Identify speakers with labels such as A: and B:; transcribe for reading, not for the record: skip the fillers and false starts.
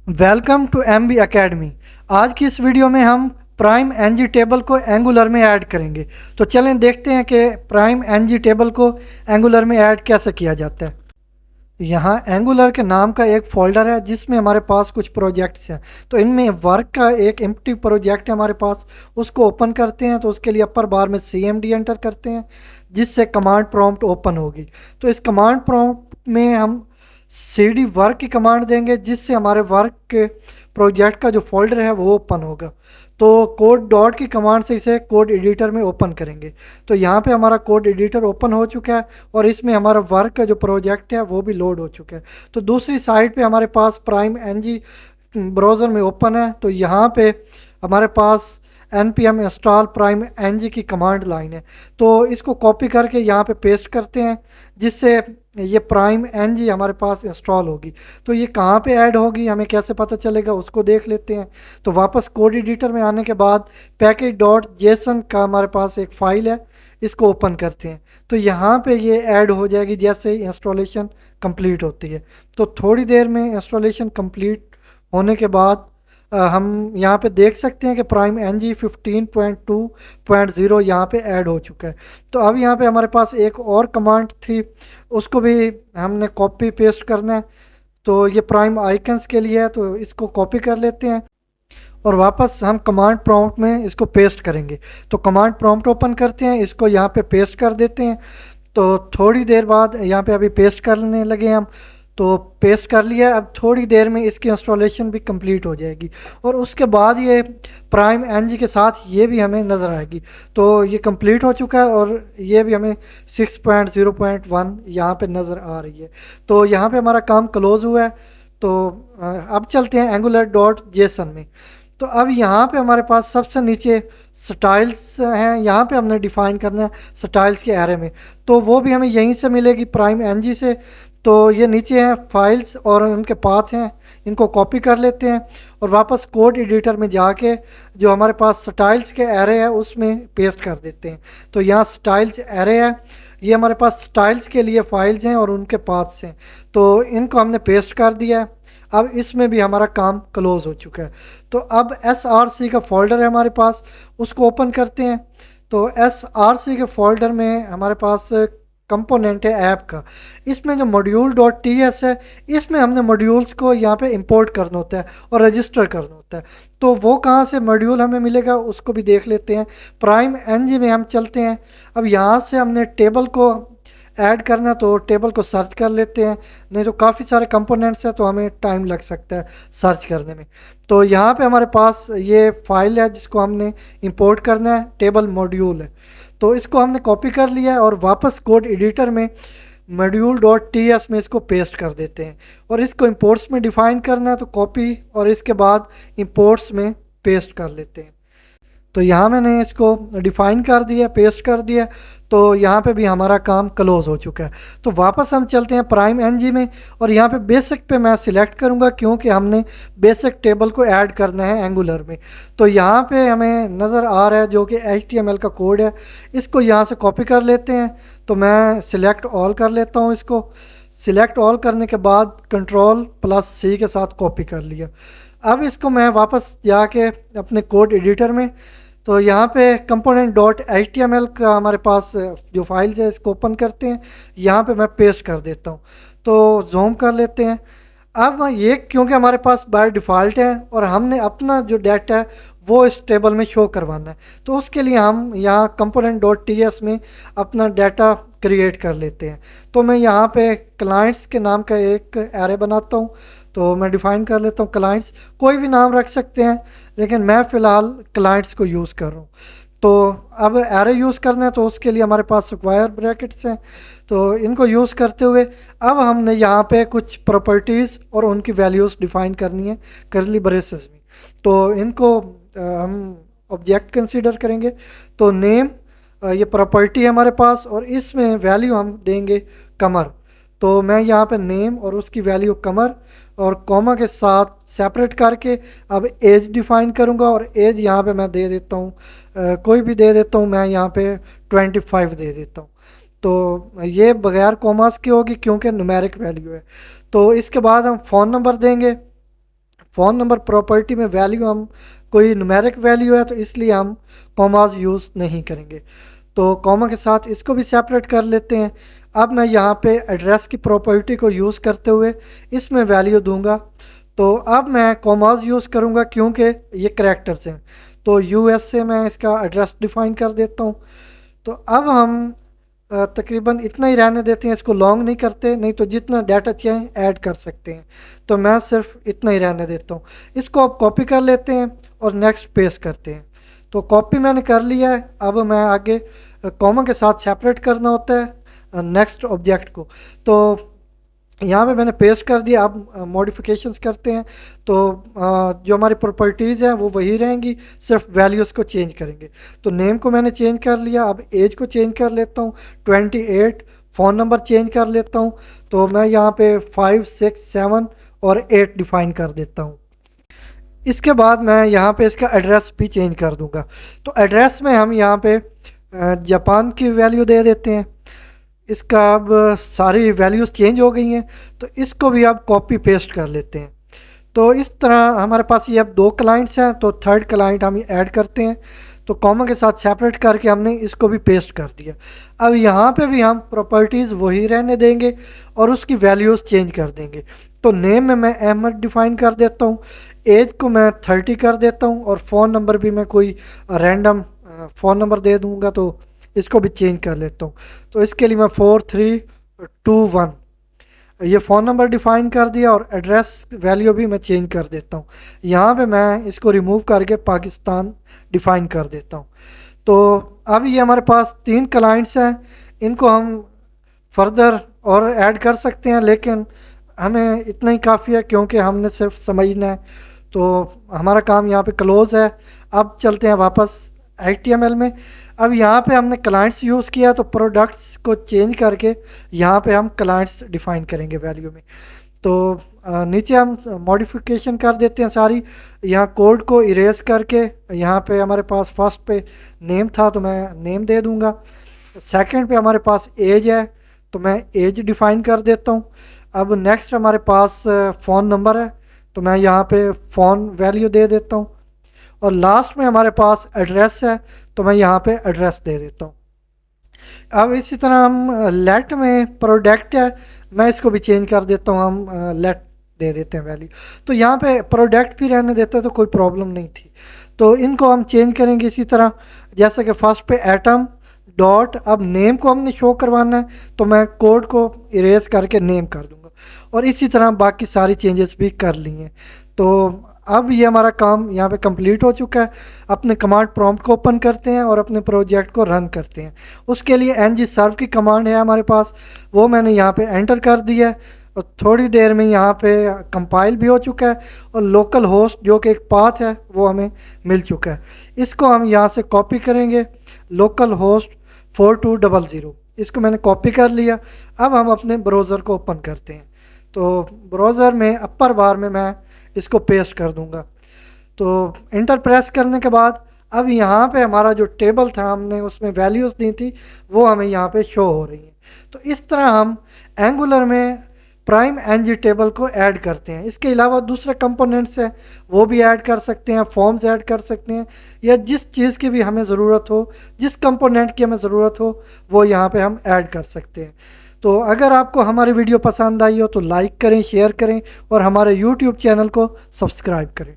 A: Welcome two MB academy. आज की इस वीडियो में हम प्राइम एनजी टेबल को एंगुलर में ऐड करेंगे। तो चलें देखते हैं कि प्राइम एनजी टेबल को एंगुलर में ऐड कैसे किया जाता है। यहाँ एंगुलर के नाम का एक फ़ोल्डर है जिसमें हमारे पास कुछ प्रोजेक्ट्स हैं। तो इनमें वर्क का एक एम्प्टी प्रोजेक्ट है हमारे पास, उसको ओपन करते हैं। तो उसके लिए अपर बार में CMD एंटर करते हैं जिससे कमांड प्रॉम्प्ट ओपन होगी। तो इस कमांड प्रॉम्प्ट में हम CD वर्क की कमांड देंगे जिससे हमारे वर्क के प्रोजेक्ट का जो फोल्डर है वो ओपन होगा। तो कोड डॉट की कमांड से इसे कोड एडिटर में ओपन करेंगे। तो यहाँ पे हमारा कोड एडिटर ओपन हो चुका है और इसमें हमारा वर्क का जो प्रोजेक्ट है वो भी लोड हो चुका है। तो दूसरी साइड पे हमारे पास प्राइम एनजी ब्राउज़र में ओपन है। तो यहाँ पे हमारे पास npm इंस्टॉल प्राइम एनजी की कमांड लाइन है। तो इसको कॉपी करके यहाँ पे पेस्ट करते हैं जिससे ये प्राइम एनजी हमारे पास इंस्टॉल होगी। तो ये कहाँ पे ऐड होगी हमें कैसे पता चलेगा उसको देख लेते हैं। तो वापस कोड एडिटर में आने के बाद package.json का हमारे पास एक फ़ाइल है, इसको ओपन करते हैं। तो यहाँ पे ये ऐड हो जाएगी जैसे ही इंस्टॉलेशन कंप्लीट होती है। तो थोड़ी देर में इंस्टॉलेशन कंप्लीट होने के बाद हम यहाँ पे देख सकते हैं कि प्राइम एनजी 15.2.0 यहाँ पे ऐड हो चुका है। तो अब यहाँ पे हमारे पास एक और कमांड थी, उसको भी हमने कॉपी पेस्ट करना है। तो ये प्राइम आइकन्स के लिए है, तो इसको कॉपी कर लेते हैं और वापस हम कमांड प्रॉम्प्ट में इसको पेस्ट करेंगे। तो कमांड प्रॉम्प्ट ओपन करते हैं, इसको यहाँ पे पेस्ट कर देते हैं। तो थोड़ी देर बाद यहाँ पे अभी पेस्ट करने लगे हम, तो पेस्ट कर लिया। अब थोड़ी देर में इसकी इंस्टॉलेशन भी कंप्लीट हो जाएगी और उसके बाद ये प्राइम एनजी के साथ ये भी हमें नज़र आएगी। तो ये कंप्लीट हो चुका है और ये भी हमें 6.0.1 यहाँ पे नज़र आ रही है। तो यहाँ पे हमारा काम क्लोज हुआ है। तो अब चलते हैं angular.json में। तो अब यहाँ पे हमारे पास सबसे नीचे स्टाइल्स हैं, यहाँ पे हमने डिफ़ाइन करना है स्टाइल्स के एरे में। तो वो भी हमें यहीं से मिलेगी प्राइम एनजी से। तो ये नीचे हैं फाइल्स और उनके पाथ हैं, इनको कॉपी कर लेते हैं और वापस कोड एडिटर में जाके जो हमारे पास स्टाइल्स के एरे है उसमें पेस्ट कर देते हैं। तो यहाँ स्टाइल्स एरे है, ये हमारे पास स्टाइल्स के लिए फाइल्स हैं और उनके पाथ्स हैं। तो इनको हमने पेस्ट कर दिया है। अब इसमें भी हमारा काम क्लोज हो चुका है। तो अब SRC का फोल्डर है हमारे पास, उसको ओपन करते हैं। तो SRC के फोल्डर में हमारे पास कंपोनेंट है ऐप का। इसमें जो module.ts है, इसमें हमने मॉड्यूल्स को यहाँ पे इंपोर्ट करना होता है और रजिस्टर करना होता है। तो वो कहाँ से मॉड्यूल हमें मिलेगा उसको भी देख लेते हैं। प्राइम एनजी में हम चलते हैं। अब यहाँ से हमने टेबल को ऐड करना, तो टेबल को सर्च कर लेते हैं, नहीं तो काफ़ी सारे कंपोनेंट्स हैं तो हमें टाइम लग सकता है सर्च करने में। तो यहाँ पे हमारे पास ये फाइल है जिसको हमने इंपोर्ट करना है, टेबल मॉड्यूल है। तो इसको हमने कॉपी कर लिया है और वापस कोड एडिटर में module.ts में इसको पेस्ट कर देते हैं और इसको इंपोर्ट्स में डिफ़ाइन करना है। तो कॉपी और इसके बाद इंपोर्ट्स में पेस्ट कर लेते हैं। तो यहाँ मैंने इसको डिफ़ाइन कर दिया, पेस्ट कर दिया। तो यहाँ पे भी हमारा काम क्लोज हो चुका है। तो वापस हम चलते हैं प्राइम एनजी में और यहाँ पे बेसिक पे मैं सिलेक्ट करूँगा क्योंकि हमने बेसिक टेबल को ऐड करना है एंगुलर में। तो यहाँ पे हमें नज़र आ रहा है जो कि HTML का कोड है, इसको यहाँ से कॉपी कर लेते हैं। तो मैं सिलेक्ट ऑल कर लेता हूँ इसको। सिलेक्ट ऑल करने के बाद Ctrl+C के साथ कॉपी कर लिया। अब इसको मैं वापस जाके अपने कोड एडिटर में, तो यहाँ पे component.html का हमारे पास जो फाइल्स है इसको ओपन करते हैं, यहाँ पे मैं पेस्ट कर देता हूँ। तो जूम कर लेते हैं। अब ये क्योंकि हमारे पास बाय डिफ़ॉल्ट है और हमने अपना जो डाटा है वो इस टेबल में शो करवाना है, तो उसके लिए हम यहाँ component.ts में अपना डाटा क्रिएट कर लेते हैं। तो मैं यहाँ पे क्लाइंट्स के नाम का एक एरे बनाता हूँ। तो मैं डिफ़ाइन कर लेता हूँ क्लाइंट्स, कोई भी नाम रख सकते हैं लेकिन मैं फ़िलहाल क्लाइंट्स को यूज़ कर रहा हूँ। तो अब एरे यूज़ करना है तो उसके लिए हमारे पास स्क्वायर ब्रैकेट्स हैं। तो इनको यूज़ करते हुए अब हमने यहाँ पे कुछ प्रॉपर्टीज़ और उनकी वैल्यूज़ डिफ़ाइन करनी है करली ब्रेसेस में। तो इनको हम ऑब्जेक्ट कंसीडर करेंगे। तो नेम ये प्रॉपर्टी है हमारे पास और इसमें वैल्यू हम देंगे कमर। तो मैं यहाँ पे नेम और उसकी वैल्यू कमर और कॉमा के साथ सेपरेट करके अब एज डिफ़ाइन करूँगा और एज यहाँ पे मैं दे देता हूँ कोई भी दे देता हूँ, मैं यहाँ पे 25 दे देता हूँ। तो ये बगैर कॉमास की होगी क्योंकि न्यूमेरिक वैल्यू है। तो इसके बाद हम फ़ोन नंबर देंगे। फ़ोन नंबर प्रॉपर्टी में वैल्यू हम कोई न्यूमेरिक वैल्यू है, तो इसलिए हम कॉमास यूज़ नहीं करेंगे। तो कॉमा के साथ इसको भी सेपरेट कर लेते हैं। अब मैं यहाँ पे एड्रेस की प्रॉपर्टी को यूज़ करते हुए इसमें वैल्यू दूंगा। तो अब मैं कॉमास यूज़ करूँगा क्योंकि ये करैक्टर्स हैं। तो यूएस से मैं इसका एड्रेस डिफ़ाइन कर देता हूँ। तो अब हम तकरीबन इतना ही रहने देते हैं, इसको लॉन्ग नहीं करते, नहीं तो जितना डाटा चाहें ऐड कर सकते हैं। तो मैं सिर्फ इतना ही रहने देता हूँ। इसको अब कॉपी कर लेते हैं और नेक्स्ट पेस्ट करते हैं। तो कॉपी मैंने कर लिया है। अब मैं आगे कॉमा के साथ सेपरेट करना होता है नेक्स्ट ऑब्जेक्ट को। तो यहाँ पे मैंने पेस्ट कर दिया। अब मॉडिफिकेशंस करते हैं। तो जो हमारी प्रॉपर्टीज़ हैं वो वही रहेंगी, सिर्फ वैल्यूज़ को चेंज करेंगे। तो नेम को मैंने चेंज कर लिया। अब एज को चेंज कर लेता हूँ 28। फ़ोन नंबर चेंज कर लेता हूँ। तो मैं यहाँ पे 5, 6, 7 और 8 डिफ़ाइन कर देता हूँ। इसके बाद मैं यहाँ पे इसका एड्रेस भी चेंज कर दूँगा। तो एड्रेस में हम यहाँ पे जापान की वैल्यू दे देते हैं। इसका अब सारी वैल्यूज़ चेंज हो गई हैं, तो इसको भी अब कॉपी पेस्ट कर लेते हैं। तो इस तरह हमारे पास ये अब 2 क्लाइंट्स हैं, तो थर्ड क्लाइंट हम ऐड करते हैं। तो कॉमा के साथ सेपरेट करके हमने इसको भी पेस्ट कर दिया। अब यहाँ पे भी हम प्रॉपर्टीज़ वही रहने देंगे और उसकी वैल्यूज़ चेंज कर देंगे। तो नेम में मैं अहमद डिफ़ाइन कर देता हूँ, एज को मैं 30 कर देता हूँ और फ़ोन नंबर भी मैं कोई रैंडम फ़ोन नंबर दे दूँगा। तो इसको भी चेंज कर लेता हूँ। तो इसके लिए मैं 4321 ये फ़ोन नंबर डिफ़ाइन कर दिया और एड्रेस वैल्यू भी मैं चेंज कर देता हूँ। यहाँ पे मैं इसको रिमूव करके पाकिस्तान डिफ़ाइन कर देता हूँ। तो अब ये हमारे पास 3 क्लाइंट्स हैं, इनको हम फर्दर और ऐड कर सकते हैं, लेकिन हमें इतना ही काफ़ी है क्योंकि हमने सिर्फ समझना है। तो हमारा काम यहाँ पे क्लोज़ है। अब चलते हैं वापस HTML में। अब यहाँ पे हमने क्लाइंट्स यूज़ किया, तो प्रोडक्ट्स को चेंज करके यहाँ पे हम क्लाइंट्स डिफ़ाइन करेंगे वैल्यू में। तो नीचे हम मॉडिफिकेशन कर देते हैं सारी। यहाँ कोड को इरेज करके यहाँ पे हमारे पास फर्स्ट पे नेम था, तो मैं नेम दे दूँगा। सेकंड पे हमारे पास एज है, तो मैं एज डिफ़ाइन कर देता हूँ। अब नेक्स्ट हमारे पास फ़ोन नंबर है, तो मैं यहाँ पे फ़ोन वैल्यू दे देता हूँ। और लास्ट में हमारे पास एड्रेस है, तो मैं यहाँ पे एड्रेस दे देता हूँ। अब इसी तरह हम लेट में प्रोडक्ट है, मैं इसको भी चेंज कर देता हूँ। हम लेट दे देते हैं वैल्यू। तो यहाँ पे प्रोडक्ट भी रहने देता है, तो कोई प्रॉब्लम नहीं थी। तो इनको हम चेंज करेंगे इसी तरह, जैसा कि फर्स्ट पे एटम डॉट। अब नेम को हमने शो करवाना है, तो मैं कोड को इरेज करके नेम कर दूंगा। और इसी तरह बाकी सारी चेंजेस भी कर ली हैं। तो अब ये हमारा काम यहाँ पे कंप्लीट हो चुका है। अपने कमांड प्रॉम्प्ट को ओपन करते हैं और अपने प्रोजेक्ट को रन करते हैं। उसके लिए ng सर्व की कमांड है हमारे पास, वो मैंने यहाँ पे एंटर कर दिया है। और थोड़ी देर में यहाँ पे कंपाइल भी हो चुका है और लोकल होस्ट जो कि एक पाथ है वो हमें मिल चुका है। इसको हम यहाँ से कॉपी करेंगे, लोकल होस्ट 4200, इसको मैंने कॉपी कर लिया। अब हम अपने ब्राउज़र को ओपन करते हैं। तो ब्राउज़र में अपर बार में मैं इसको पेस्ट कर दूंगा। तो इंटर प्रेस करने के बाद अब यहाँ पे हमारा जो टेबल था, हमने उसमें वैल्यूज़ दी थी, वो हमें यहाँ पे शो हो रही हैं। तो इस तरह हम एंगुलर में प्राइम ng टेबल को ऐड करते हैं। इसके अलावा दूसरे कंपोनेंट्स हैं वो भी ऐड कर सकते हैं, फॉर्म्स ऐड कर सकते हैं, या जिस चीज़ की भी हमें ज़रूरत हो, जिस कंपोनेंट की हमें ज़रूरत हो, वो यहाँ पे हम ऐड कर सकते हैं। तो अगर आपको हमारी वीडियो पसंद आई हो तो लाइक करें, शेयर करें और हमारे YouTube चैनल को सब्सक्राइब करें।